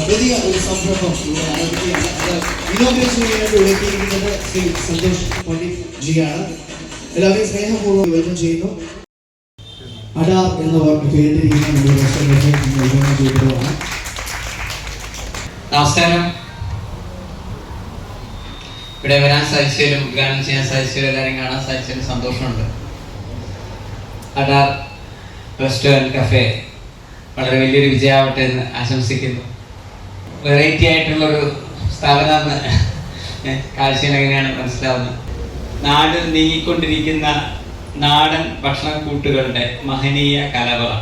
വലിയ ഒരു സംരംഭം ഇവിടെ ആരംഭിക്കുകയാണ്. അത് ഇനോഗ്രേഷൻ ചെയ്യാനായിട്ട് ഇവിടെ എത്തിയിരിക്കുന്നത് ശ്രീ സന്തോഷ് പണ്ഡിറ്റ് ജിയാണ്. എല്ലാവരെയും സ്നേഹപൂർവ്വം വെൽക്കം ചെയ്യുന്നു. അഡാർ എന്ന പേരിട്ടിരിക്കുന്ന നമ്മുടെ റെസ്റ്റോറൻറ്റ് ഉദ്ഘാടനം ചെയ്തതാണ്. നമസ്കാരം. ഇവിടെ വരാൻ സാധിച്ചതിലും ഉദ്ഘാടനം ചെയ്യാൻ സാധിച്ചതിലും എല്ലാവരെയും കാണാൻ സാധിച്ചതിലും സന്തോഷമുണ്ട്. അഡാർ റെസ്റ്റോറൻറ്റ് കഫേ വളരെ വലിയൊരു വിജയമാവട്ടെ എന്ന് ആശംസിക്കുന്നു. വെറൈറ്റി ആയിട്ടുള്ളൊരു സ്ഥാപനമെന്ന് കാഴ്ചയിൽ എങ്ങനെയാണ് മനസ്സിലാവുന്നത്. നാട് നീങ്ങിക്കൊണ്ടിരിക്കുന്ന നാടൻ ഭക്ഷണക്കൂട്ടുകളുടെ മഹനീയ കലവറ,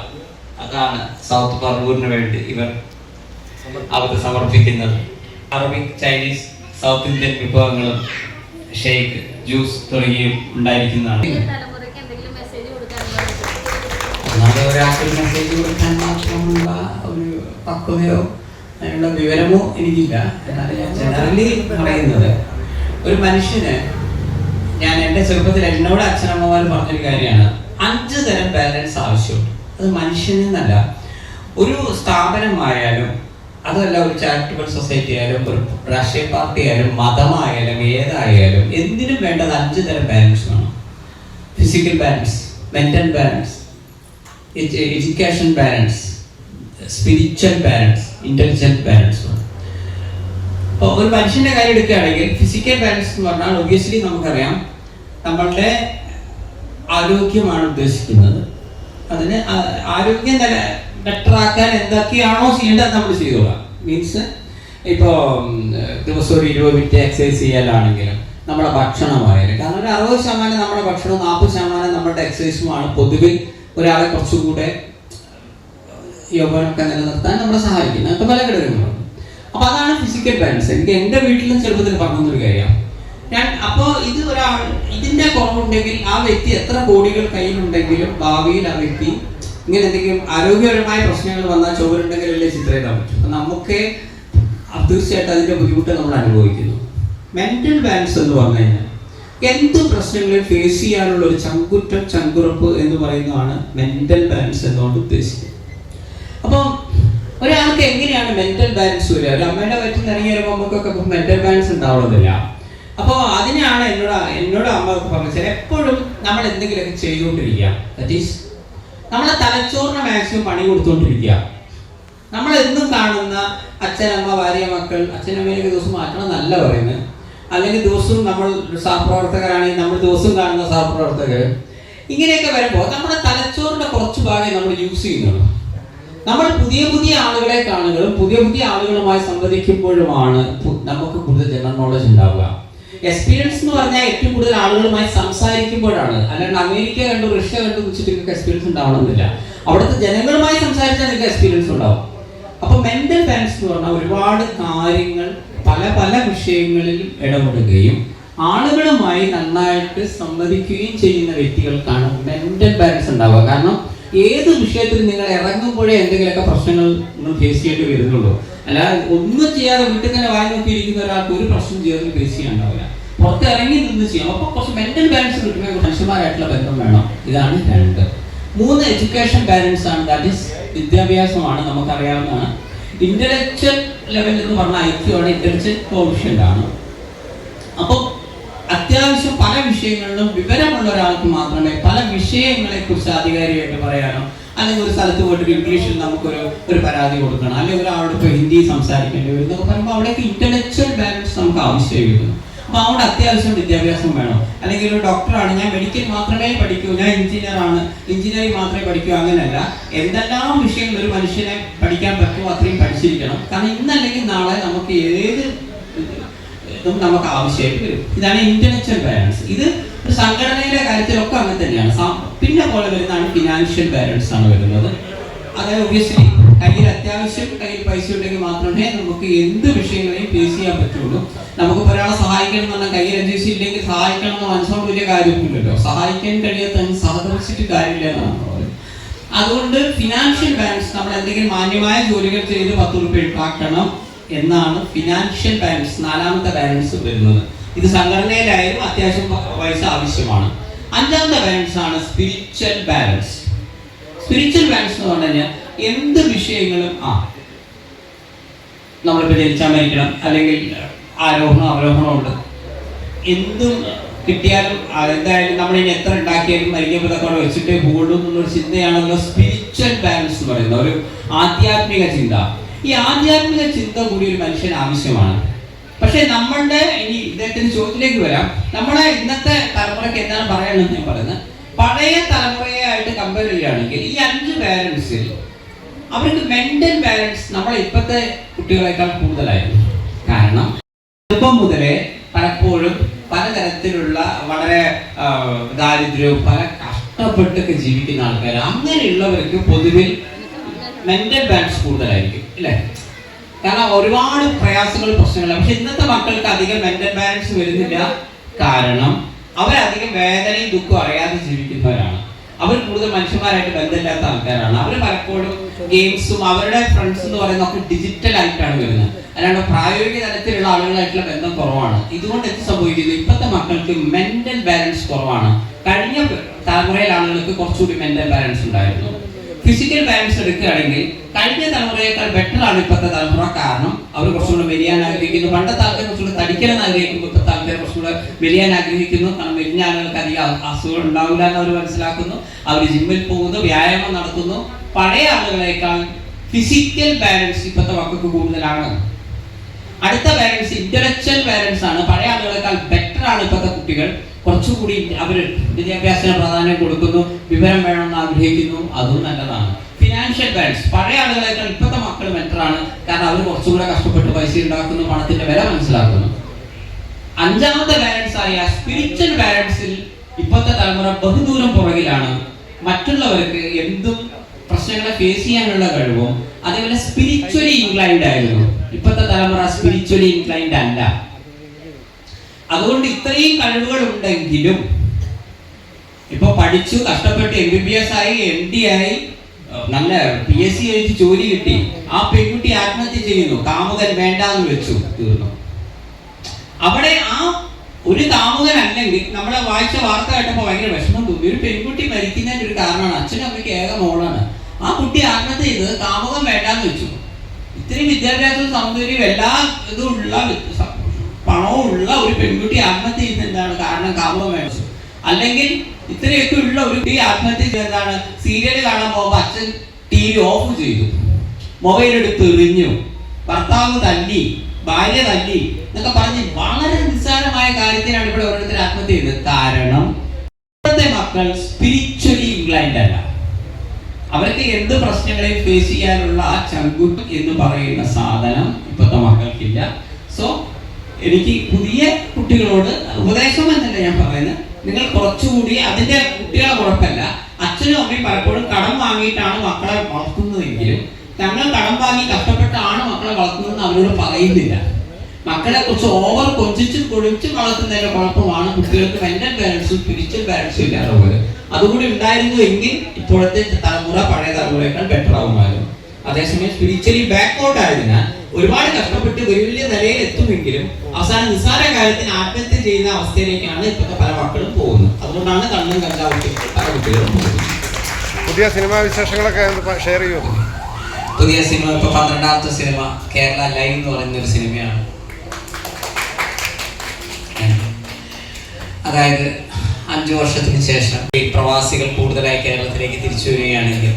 അതാണ് സൗത്ത് പറവൂരിന് വേണ്ടി ഇവർ അവർക്ക് സമർപ്പിക്കുന്നത്. അറബിക്, ചൈനീസ്, സൗത്ത് ഇന്ത്യൻ വിഭവങ്ങളും ഷേക്ക്, ജ്യൂസ് തുടങ്ങിയും ഉണ്ടായിരിക്കുന്നതാണ്. ഒരാൾക്ക് മെസ്സേജ് കൊടുക്കാൻ മാത്രമുള്ള ഒരു പക്വതയോ അതിനുള്ള വിവരമോ എനിക്കില്ല. എന്നാലും ഞാൻ ജനറലി പറയുന്നത്, ഒരു മനുഷ്യന്, ഞാൻ എൻ്റെ ചെറുപ്പത്തിൽ എന്നോട് അച്ഛനമ്മമാർ പറഞ്ഞൊരു കാര്യമാണ്, 5 തരം ബാലൻസ് ആവശ്യമുണ്ട്. അത് മനുഷ്യനെന്നല്ല, ഒരു സ്ഥാപനമായാലും അതല്ല ഒരു ചാരിറ്റബിൾ സൊസൈറ്റി ആയാലും ഒരു രാഷ്ട്രീയ പാർട്ടി ആയാലും മതമായാലും ഏതായാലും എന്തിനും വേണ്ടത് 5 തരം ബാലൻസ് വേണം. Physical balance, mental balance, education balance, spiritual balance, intelligent balance. അപ്പോൾ ഒരു മനുഷ്യന്റെ കാര്യം എടുക്കുകയാണെങ്കിൽ ഫിസിക്കൽ ബാലൻസ് എന്ന് പറഞ്ഞാൽ ഒബ്വിയസ്ലി നമുക്കറിയാം നമ്മളുടെ ആരോഗ്യമാണ് ഉദ്ദേശിക്കുന്നത്. അതിന് ആരോഗ്യം ബെറ്റർ ആക്കാൻ എന്തൊക്കെയാണോ ചെയ്യേണ്ടത് നമ്മൾ ചെയ്തോളാം. മീൻസ് ഇപ്പോൾ ദിവസം ഒരു 20 മിനിറ്റ് എക്സസൈസ് ചെയ്യാനാണെങ്കിലും നമ്മുടെ ഭക്ഷണമായാലും, കാരണം ഒരു 60% നമ്മുടെ ഭക്ഷണവും 40% നമ്മുടെ എക്സസൈസുമാണ് പൊതുവെ ഒരാളെ കുറച്ചുകൂടെ യൗവനമൊക്കെ നിലനിർത്താൻ നമ്മളെ സഹായിക്കുന്നത്. അങ്ങനത്തെ പല ഘടകങ്ങളുണ്ട്. അപ്പോൾ അതാണ് ഫിസിക്കൽ ബാലൻസ്. എനിക്ക് എൻ്റെ വീട്ടിലും ചെറുപ്പത്തിൽ പറഞ്ഞൊരു കാര്യമാണ്. അപ്പോൾ ഇത് ഒരാൾ ഇതിൻ്റെ കുറവുണ്ടെങ്കിൽ ആ വ്യക്തി എത്ര കോടികൾ കയ്യിലുണ്ടെങ്കിലും ഭാവിയിൽ ആ വ്യക്തി ഇങ്ങനെ എന്തെങ്കിലും ആരോഗ്യപരമായ പ്രശ്നങ്ങൾ വന്നാൽ ചോറുണ്ടെങ്കിലല്ലേ ചിത്രയിടാൻ പറ്റും. അപ്പം നമുക്ക് തീർച്ചയായിട്ടും അതിൻ്റെ ബുദ്ധിമുട്ട് നമ്മൾ അനുഭവിക്കുന്നു. മെൻ്റൽ ബാലൻസ് എന്ന് പറഞ്ഞു കഴിഞ്ഞാൽ എന്ത് പ്രശ്നങ്ങളും ഫേസ് ചെയ്യാനുള്ള ഒരു ചങ്കുറപ്പ് എന്ന് പറയുന്നതാണ് മെൻ്റൽ ബാലൻസ് എന്നുകൊണ്ട് ഉദ്ദേശിക്കുന്നത്. അപ്പം ഒരാൾക്ക് എങ്ങനെയാണ് മെൻ്റൽ ബാലൻസ് വരിക? ഒരു അമ്മയുടെ വയറ്റിൽ നിന്ന് ഇറങ്ങി വരുമ്പോൾ നമുക്കൊക്കെ മെൻ്റൽ ബാലൻസ് ഉണ്ടാവുന്നില്ല. അപ്പോൾ അതിനാണ് എന്നോട് അമ്മ പറഞ്ഞത്, എപ്പോഴും നമ്മൾ എന്തെങ്കിലുമൊക്കെ ചെയ്തുകൊണ്ടിരിക്കുക. ദാറ്റ് ഈസ് നമ്മളെ തലച്ചോറിന് മാക്സിമം പണി കൊടുത്തുകൊണ്ടിരിക്കുക. നമ്മൾ എന്നും കാണുന്ന അച്ഛനമ്മ, ഭാര്യ, മക്കൾ, അച്ഛനമ്മയൊക്കെ ദിവസം മാറ്റണം എന്നല്ല പറയുന്നത്. അല്ലെങ്കിൽ ദിവസവും നമ്മൾ സഹപ്രവർത്തകരാണെങ്കിൽ നമ്മൾ ദിവസവും കാണുന്ന സഹപ്രവർത്തകർ, ഇങ്ങനെയൊക്കെ വരുമ്പോൾ നമ്മുടെ തലച്ചോറിൻ്റെ കുറച്ച് ഭാഗം നമ്മൾ യൂസ് ചെയ്യുന്നുള്ളൂ. നമ്മൾ പുതിയ ആളുകളെ കാണുകയും പുതിയ ആളുകളുമായി സംവദിക്കുമ്പോഴുമാണ് നമുക്ക് കൂടുതൽ ജനറൽ നോളജ് ഉണ്ടാവുക. എക്സ്പീരിയൻസ് എന്ന് പറഞ്ഞാൽ ഏറ്റവും കൂടുതൽ ആളുകളുമായി സംസാരിക്കുമ്പോഴാണ്. അല്ലാണ്ട് അമേരിക്ക കണ്ടു, റഷ്യ കണ്ടു വെച്ചിട്ട് നിങ്ങൾക്ക് എക്സ്പീരിയൻസ് ഉണ്ടാവണമെന്നില്ല. അവിടുത്തെ ജനങ്ങളുമായി സംസാരിച്ചാൽ നിങ്ങൾക്ക് എക്സ്പീരിയൻസ് ഉണ്ടാവും. അപ്പോൾ മെൻ്റൽ ബാലൻസ് എന്ന് പറഞ്ഞാൽ ഒരുപാട് കാര്യങ്ങൾ പല വിഷയങ്ങളിലും ഇടപെടുകയും ആളുകളുമായി നന്നായിട്ട് സംവദിക്കുകയും ചെയ്യുന്ന വ്യക്തികൾക്കാണ് മെൻ്റൽ ബാലൻസ് ഉണ്ടാവുക. കാരണം ഏത് വിഷയത്തിൽ നിങ്ങൾ ഇറങ്ങുമ്പോഴേ എന്തെങ്കിലുമൊക്കെ പ്രശ്നങ്ങൾ നിങ്ങൾ ഫേസ് ചെയ്യേണ്ടി വരുന്നുള്ളൂ. അല്ലാതെ ഒന്നും ചെയ്യാതെ വീട്ടിൽ തന്നെ വായി നോക്കിയിരിക്കുന്ന ഒരാൾക്ക് ഒരു പ്രശ്നം ജീവിതത്തിൽ ഫേസ് ചെയ്യാണ്ടാവില്ല. പുറത്ത് ഇറങ്ങി നിന്ന് ചെയ്യാം. അപ്പോൾ കുറച്ച് മെൻ്റൽ ബാലൻസ് കിട്ടുമ്പോൾ മനുഷ്യന്മാരായിട്ടുള്ള ബന്ധം വേണം. ഇതാണ് 2. 3 എഡ്യൂക്കേഷൻ ബാലൻസ് ആണ്. ദാറ്റ് ഈസ് വിദ്യാഭ്യാസമാണ്. നമുക്കറിയാവുന്നതാണ്. ഇന്റലക്ച്വൽ ലെവൽ എന്ന് പറഞ്ഞാൽ ഐക്യമാണ്, ഇന്റലക്ച്വൽ കോഫിഷ്യന്റ് ആണ്. അപ്പോൾ അത്യാവശ്യം പല വിഷയങ്ങളിലും വിവരമുള്ള ഒരാൾക്ക് മാത്രമേ പല വിഷയങ്ങളെ കുറിച്ച് ആധികാരികമായിട്ട് പറയാനോ, അല്ലെങ്കിൽ ഒരു സ്ഥലത്ത് പോയിട്ട് ഇംഗ്ലീഷിൽ നമുക്കൊരു പരാതി കൊടുക്കണം, അല്ലെങ്കിൽ ഒരാളോട് ഇപ്പോൾ ഹിന്ദി സംസാരിക്കേണ്ടി വരും എന്നൊക്കെ പറയുമ്പോൾ അവിടേക്ക് ഇന്റലക്ച്വൽ ബാലൻസ് നമുക്ക് ആവശ്യമായി വരുന്നു. അപ്പോൾ അവിടെ അത്യാവശ്യം വിദ്യാഭ്യാസം വേണം. അല്ലെങ്കിൽ ഒരു ഡോക്ടറാണ്, ഞാൻ മെഡിക്കൽ മാത്രമേ പഠിക്കൂ, ഞാൻ എഞ്ചിനീയറാണ്, എഞ്ചിനീയറിംഗ് മാത്രമേ പഠിക്കൂ, അങ്ങനെയല്ല. എന്തെല്ലാം വിഷയങ്ങൾ ഒരു മനുഷ്യനെ പഠിക്കാൻ പറ്റുമോ അത്രയും പഠിച്ചിരിക്കണം. കാരണം ഇന്നല്ലെങ്കിൽ നാളെ നമുക്ക് ഏത് നമുക്ക് ആവശ്യമായിട്ട് വരും. ഇതാണ് ഇന്റലക്ച്വൽ ബാലൻസ്. ഇത് ഒരു സംഘടനയുടെ കാര്യത്തിലൊക്കെ അങ്ങനെ തന്നെയാണ്. പിന്നെ പോലെ വരുന്നതാണ് ഫിനാൻഷ്യൽ ബാലൻസ് ആണ് വരുന്നത്. അതായത് ഒബ്വിയസ്ലി കയ്യിൽ പൈസ ഉണ്ടെങ്കിൽ മാത്രമേ നമുക്ക് എന്ത് വിഷയങ്ങളെയും ഫേസ് ചെയ്യാൻ പറ്റുള്ളൂ. നമുക്ക് ഒരാളെ സഹായിക്കണം എന്ന് പറഞ്ഞാൽ കയ്യിൽ അന്വേഷിച്ച് ഇല്ലെങ്കിൽ സഹായിക്കണം എന്ന് മനസ്സോട് വലിയ കാര്യമൊന്നുമില്ലല്ലോ. സഹായിക്കാൻ കഴിയാത്ത സഹകരിച്ചിട്ട് കാര്യമില്ല എന്നാണ് പറയുന്നത്. അതുകൊണ്ട് ഫിനാൻഷ്യൽ ബാലൻസ്, നമ്മൾ എന്തെങ്കിലും മാന്യമായ ജോലികൾ ചെയ്ത് 10 രൂപ ഉണ്ടാക്കണം എന്നാണ് ഫിനാൻഷ്യൽ ബാലൻസ്, 4ാമത്തെ ബാലൻസ് വരുന്നത്. ഇത് സംഘടനയിലായാലും അത്യാവശ്യം പൈസ ആവശ്യമാണ്. 5ാമത്തെ ബാലൻസ് ആണ് സ്പിരിച്വൽ ബാലൻസ്. സ്പിരിച്വൽ ബാലൻസ് എന്ന് പറഞ്ഞു കഴിഞ്ഞാൽ എന്ത് വിഷയങ്ങളും നമ്മളിപ്പോൾ ജനിച്ചാൽ മരിക്കണം, അല്ലെങ്കിൽ ആരോഹണം അവരോഹണം ഉണ്ട്, എന്തും കിട്ടിയാലും എന്തായാലും നമ്മളിനി എത്ര ഉണ്ടാക്കിയാലും മരിക്കപ്പെട്ട വെച്ചിട്ടേ പോകുള്ളൂ എന്നുള്ളൊരു ചിന്തയാണല്ലോ സ്പിരിച്വൽ ബാലൻസ് എന്ന് പറയുന്നത്, ഒരു ആധ്യാത്മിക ചിന്ത. ഈ ആധ്യാത്മിക ചിന്ത കൂടി ഒരു മനുഷ്യന് ആവശ്യമാണ്. പക്ഷെ നമ്മളുടെ ഇനി ഇദ്ദേഹത്തിന്റെ ചോദ്യത്തിലേക്ക് വരാം, നമ്മളെ ഇന്നത്തെ തലമുറയ്ക്ക് എന്താണ് പറയാനുള്ളത് ഞാൻ പറയുന്നത്, പഴയ തലമുറയായിട്ട് കമ്പയർ ചെയ്യുകയാണെങ്കിൽ ഈ 5 പാരൻസിൽ അവർക്ക് മെന്റൽ ബാലൻസ് നമ്മളെ ഇപ്പോഴത്തെ കുട്ടികളെക്കാൾ കൂടുതലായിരുന്നു. കാരണം ചെറുപ്പം മുതലേ പലപ്പോഴും പലതരത്തിലുള്ള വളരെ ദാരിദ്ര്യവും പല കഷ്ടപ്പെട്ടൊക്കെ ജീവിക്കുന്ന ആൾക്കാർ, അങ്ങനെയുള്ളവർക്ക് പൊതുവിൽ മെന്റൽ ബാലൻസ് കൂടുതലായിരിക്കും അല്ലേ? കാരണം ഒരുപാട് പ്രയാസങ്ങൾ പ്രശ്നങ്ങൾ. പക്ഷെ ഇന്നത്തെ മക്കൾക്ക് അധികം മെന്റൽ ബാലൻസ് വരുന്നില്ല. കാരണം അവരധികം വേദനയും ദുഃഖവും അറിയാതെ ജീവിക്കുന്നവരാണ്. അവർ കൂടുതൽ മനുഷ്യന്മാരായിട്ട് ബന്ധമില്ലാത്ത ആൾക്കാരാണ്. അവർ പലപ്പോഴും ഗെയിംസും അവരുടെ ഫ്രണ്ട്സ് എന്ന് പറയുന്ന ഒക്കെ ഡിജിറ്റൽ ആയിട്ടാണ് വരുന്നത്. അല്ലാണ്ട് പ്രായോഗിക തലത്തിലുള്ള ആളുകളായിട്ടുള്ള ബന്ധം കുറവാണ്. ഇതുകൊണ്ട് എന്ത് സംഭവിക്കുന്നു, ഇപ്പോഴത്തെ മക്കൾക്ക് മെന്റൽ ബാലൻസ് കുറവാണ്. കഴിഞ്ഞ തലമുറയിലെ ആളുകൾക്ക് കുറച്ചുകൂടി മെന്റൽ ബാലൻസ് ഉണ്ടായിരുന്നു. ഫിസിക്കൽ ബാലൻസ് എടുക്കുകയാണെങ്കിൽ കഴിഞ്ഞ തലമുറയേക്കാൾ ബെറ്റർ ആണ് ഇപ്പോഴത്തെ തലമുറ. കാരണം അവർ കുറച്ചുകൂടെ മെലിയാൻ ആഗ്രഹിക്കുന്നു. പണ്ടത്തെ ആൾക്കാർ കുറച്ചുകൂടെ തടിക്കണം ആഗ്രഹിക്കുമ്പോൾ ഇപ്പോഴത്തെ ആൾക്കാർ കുറച്ചുകൂടെ മെലിയാൻ ആഗ്രഹിക്കുന്നു. കാരണം മെലിഞ്ഞ ആളുകൾക്ക് അധികം അസുഖം ഉണ്ടാവില്ല എന്ന് അവർ മനസ്സിലാക്കുന്നു. അവർ ജിമ്മിൽ പോകുന്നു, വ്യായാമം നടത്തുന്നു. പഴയ ആളുകളെക്കാൾ ഫിസിക്കൽ ബാലൻസ് ഇപ്പോഴത്തെ മക്കൾക്ക് കൂടുതലാണ്. അടുത്ത ബാലൻസ് ഇന്റലക്ച്വൽ ബാലൻസ് ആണ്. പഴയ ആളുകളെക്കാൾ ബെറ്റർ ആണ് ഇപ്പോഴത്തെ കുട്ടികൾ. കുറച്ചുകൂടി അവർ വിദ്യാഭ്യാസത്തിന് പ്രാധാന്യം കൊടുക്കുന്നു, വിവരം വേണമെന്ന് ആഗ്രഹിക്കുന്നു, അതും നല്ലതാണ്. ഫിനാൻഷ്യൽ ബാലൻസ് പഴയ ആളുകളെക്കാൾ ഇപ്പോഴത്തെ മക്കൾ ബെറ്റർ ആണ്. കാരണം അവർ കുറച്ചുകൂടെ കഷ്ടപ്പെട്ട് പൈസ ഉണ്ടാക്കുന്നു, പണത്തിന്റെ വില മനസ്സിലാക്കുന്നു. 5ാമത്തെ ബാലൻസ് ആയ സ്പിരിച്വൽ ബാലൻസിൽ ഇപ്പോഴത്തെ തലമുറ ബഹുദൂരം പുറകിലാണ്. മറ്റുള്ളവർക്ക് എന്തും പ്രശ്നങ്ങളെ ഫേസ് ചെയ്യാനുള്ള കഴിവും അതേപോലെ സ്പിരിച്വലി ഇൻക്ലൈൻഡ് ആയിരുന്നു. ഇപ്പോഴത്തെ തലമുറ സ്പിരിച്വലി ഇൻക്ലൈൻഡ് അല്ല. അതുകൊണ്ട് ഇത്രയും കഴിവുകൾ ഉണ്ടെങ്കിലും ഇപ്പൊ പഠിച്ചു കഷ്ടപ്പെട്ട് MBBS ആയി MD ആയി നല്ല PSC എഴുതി ജോലി കിട്ടി, ആ പെൺകുട്ടി ആത്മഹത്യ ചെയ്യുന്നു. കാമുകൻ വേണ്ടാന്ന് വെച്ചു, തീർന്നു. അവിടെ ആ ഒരു കാമുകൻ അല്ലെങ്കിൽ നമ്മളെ വായിച്ച വാർത്ത കേട്ടപ്പോൾ ഭയങ്കര വിഷമം തോന്നി. ഒരു പെൺകുട്ടി മരിക്കുന്നതിന്റെ ഒരു കാരണമാണ് അച്ഛനും അമ്മയ്ക്ക് ഏക മോളാണ്. ആ കുട്ടി ആത്മഹത്യ ചെയ്തത് കാമുകൻ വേണ്ടാന്ന് വെച്ചു. ഇത്രയും വിദ്യാഭ്യാസവും സൗന്ദര്യവും എല്ലാ ഇതും ഉള്ള പണവും ഉള്ള ഒരു പെൺകുട്ടി ആത്മഹത്യ ചെയ്യുന്നത് എന്താണ്? കാരണം കാമുകം വേണം. അല്ലെങ്കിൽ ഇത്രയൊക്കെ ഉള്ള ഒരു കുട്ടി ആത്മഹത്യ ചെയ്യുന്നത് എന്താണ്? സീരിയൽ കാണാൻ പോകുമ്പോൾ അച്ഛൻ TV ഓഫ് ചെയ്തു, മൊബൈൽ എടുത്ത് എറിഞ്ഞു, ഭർത്താവ് തല്ലി, ഭാര്യ തല്ലി എന്നൊക്കെ പറഞ്ഞ് വളരെ നിസ്സാരമായ കാര്യത്തിനാണ് ഇവിടെ ഓരോരുത്തർ ആത്മഹത്യ ചെയ്യുന്നത്. കാരണം ഇപ്പോഴത്തെ മക്കൾ സ്പിരിച്വലി ഇൻക്ലൈൻഡ് അല്ല. അവർക്ക് എന്ത് പ്രശ്നങ്ങളെയും ഫേസ് ചെയ്യാനുള്ള ആ ചങ്കുറ്റ് എന്ന് പറയുന്ന സാധനം ഇപ്പോഴത്തെ മക്കൾക്കില്ല. സോ എനിക്ക് പുതിയ കുട്ടികളോട് ഉപദേശം എന്നല്ല ഞാൻ പറയുന്നത്, നിങ്ങൾ കുറച്ചുകൂടി അതിന്റെ കുട്ടികളെ കുഴപ്പമില്ല. അച്ഛനും അമ്മയും പലപ്പോഴും കടം വാങ്ങിയിട്ടാണ് മക്കളെ വളർത്തുന്നതെങ്കിലും ഞങ്ങൾ കടം വാങ്ങി കഷ്ടപ്പെട്ടാണ് മക്കളെ വളർത്തുന്നതെന്ന് അവരോട് പറയുന്നില്ല. മക്കളെ കുറിച്ച് ഓവർ കൊഞ്ചിച്ചും കൊഴിച്ചും വളർത്തുന്നതിന്റെ കുഴപ്പമാണ് കുട്ടികൾക്ക് മെന്റൽ ബാലൻസും സ്പിരിച്വൽ ബാലൻസും ഇല്ലാതെ പോയത്. അതുകൂടി ഉണ്ടായിരുന്നു എങ്കിൽ ഇപ്പോഴത്തെ തലമുറ പഴയ തലമുറയേക്കാൾ ബെറ്റർ ആകുമായിരുന്നു. അതേസമയം സ്പിരിച്വലി ബാക്ക്ഔട്ട് ആയതിനാൽ ഒരുപാട് കഷ്ടപ്പെട്ട് വലിയ വലിയ നിലയിൽ എത്തുമെങ്കിലും അവസാനം നിസ്സാര കാര്യത്തിന് ആത്മഹത്യ ചെയ്യുന്ന അവസ്ഥയിലേക്കാണ് ഇപ്പോഴത്തെ പല മക്കളും പോകുന്നത്. അതുകൊണ്ടാണ് കണ്ണും കഞ്ചാവും പല കുട്ടികളും പോകുന്നത്. പുതിയ സിനിമാ വിശേഷങ്ങളൊക്കെ ഷെയർ ചെയ്യുമോ? പുതിയ സിനിമ ഇപ്പൊ 12ാമത്തെ സിനിമ കേരള ലൈവ് എന്ന് പറയുന്ന ഒരു സിനിമയാണ്. അതായത് 5 വർഷത്തിന് ശേഷം ഈ പ്രവാസികൾ കൂടുതലായി കേരളത്തിലേക്ക് തിരിച്ചു വരികയാണെങ്കിൽ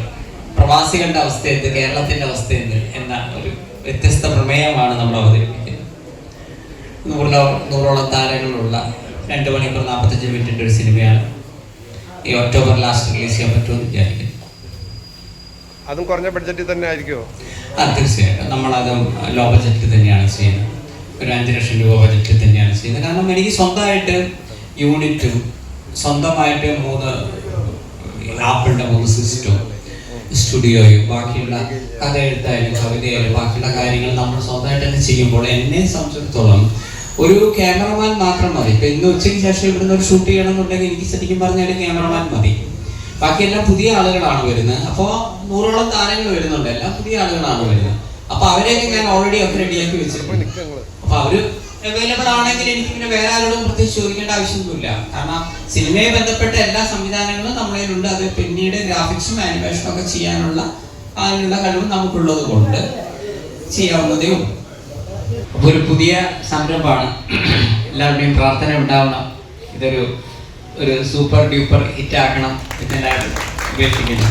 പ്രവാസികളുടെ അവസ്ഥ എന്ത്, കേരളത്തിന്റെ അവസ്ഥ എന്ത് എന്ന ഒരു വ്യത്യസ്ത പ്രമേയമാണ് നമ്മൾ അവതരിപ്പിക്കുന്നത്. 100ഓളം താരങ്ങളുള്ള 2 മണിക്കൂർ 45 മിനിറ്റിന്റെ ഒരു സിനിമയാണ്. ഈ ഒക്ടോബർ ലാസ്റ്റ് റിലീസ് ചെയ്യാൻ പറ്റുമെന്ന് വിചാരിക്കുന്നു. അതും കുറഞ്ഞ ബഡ്ജറ്റിൽ തന്നെ ആയിരിക്കുമോ? തീർച്ചയായിട്ടും നമ്മളത് ലോ ബഡ്ജറ്റിൽ തന്നെയാണ് ചെയ്യുന്നത്. ഒരു 5 ലക്ഷം രൂപ ബഡ്ജറ്റിൽ തന്നെയാണ് ചെയ്യുന്നത്. കാരണം എനിക്ക് സ്വന്തമായിട്ട് യൂണിറ്റും സ്വന്തമായിട്ട് 3 ആപ്പിളിന്റെ 3 സിസ്റ്റവും സ്റ്റുഡിയോയും ബാക്കിയുള്ള കഥ എഴുത്തായാലും കവിതയായാലും ബാക്കിയുള്ള കാര്യങ്ങൾ നമ്മൾ സ്വന്തമായിട്ട് തന്നെ ചെയ്യുമ്പോൾ എന്നെ സംബന്ധിച്ചിടത്തോളം ഒരു ക്യാമറമാൻ മാത്രം മതി. ഇപ്പൊ ഇന്ന് ഉച്ചയ്ക്ക് ശേഷം ഇവിടുന്ന് ഒരു ഷൂട്ട് ചെയ്യണമെന്നുണ്ടെങ്കിൽ എനിക്ക് ശരിക്കും പറഞ്ഞാൽ ക്യാമറമാൻ മതി. ബാക്കിയെല്ലാം പുതിയ ആളുകളാണ് വരുന്നത്. അപ്പോൾ 100ഓളം താരങ്ങൾ വരുന്നുണ്ട്, എല്ലാം പുതിയ ആളുകളാണ് വരുന്നത്. അപ്പൊ അവരെയൊക്കെ ഞാൻ ഓൾറെഡി ഒക്കെ റെഡിയാക്കി വെച്ചിട്ടുണ്ട്. അപ്പൊ അവര് അവൈലബിൾ ആണെങ്കിൽ എനിക്ക് പിന്നെ വേറെ ആരോടും പ്രത്യേകിച്ച് ചോദിക്കേണ്ട ആവശ്യമൊന്നുമില്ല. കാരണം സിനിമയെ ബന്ധപ്പെട്ട എല്ലാ സംവിധാനങ്ങളും നമ്മളിലുണ്ട്. അത് പിന്നീട് ഗ്രാഫിക്സും ആനിമേഷനും ഒക്കെ ചെയ്യാനുള്ള അതിനുള്ള കഴിവും നമുക്കുള്ളത് കൊണ്ട് ചെയ്യാവുന്നതേ ഉള്ളൂ. അപ്പോൾ ഒരു പുതിയ സംരംഭമാണ്. എല്ലാവരുടെയും പ്രാർത്ഥന ഉണ്ടാവണം. ഇതൊരു സൂപ്പർ ഡ്യൂപ്പർ ഹിറ്റ് ആക്കണം എന്നെല്ലാവരും ഉപേക്ഷിക്കുന്നു.